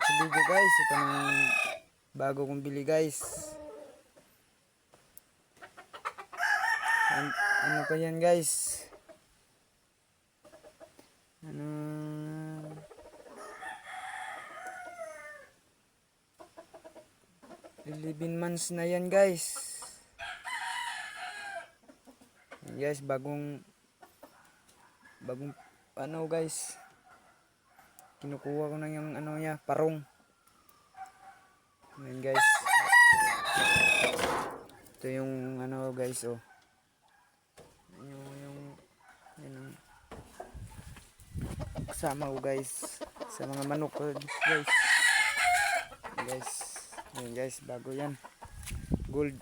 next video guys. Ito ng bago kong bili guys. Ano pa yan guys? Ano? 11 months na yan guys. Yes, bagong ano guys. Kinukuha ko na yung ano niya, parong. Ayan guys. Ito yung ano guys, oh. Yung kasama ko guys sa mga manok ko guys. Ayan guys, bago yan. Gold.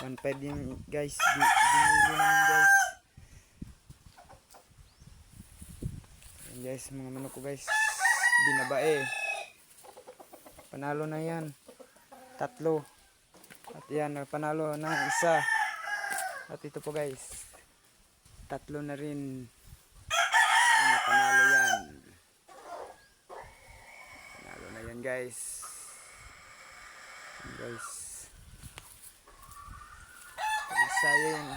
1.5 din guys. Binili namin guys. Ayan guys, mga manok ko guys. Binabae. Panalo na yan. 3. At yan, panalo na 1. At ito po guys. 3 na rin. Panalo yan. Panalo na yan guys. Ayan guys. Saya yan.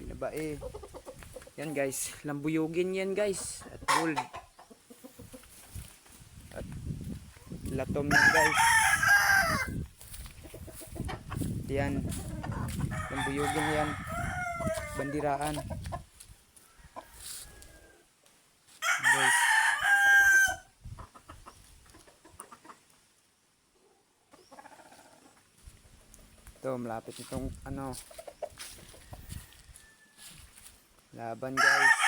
Binabae. Yan guys. Lambuyugin yan guys. At gold. At latom yan guys. Yan. Lambuyugin yan. Bandiraan. Guys. Ito, malapit itong ano. Laban guys.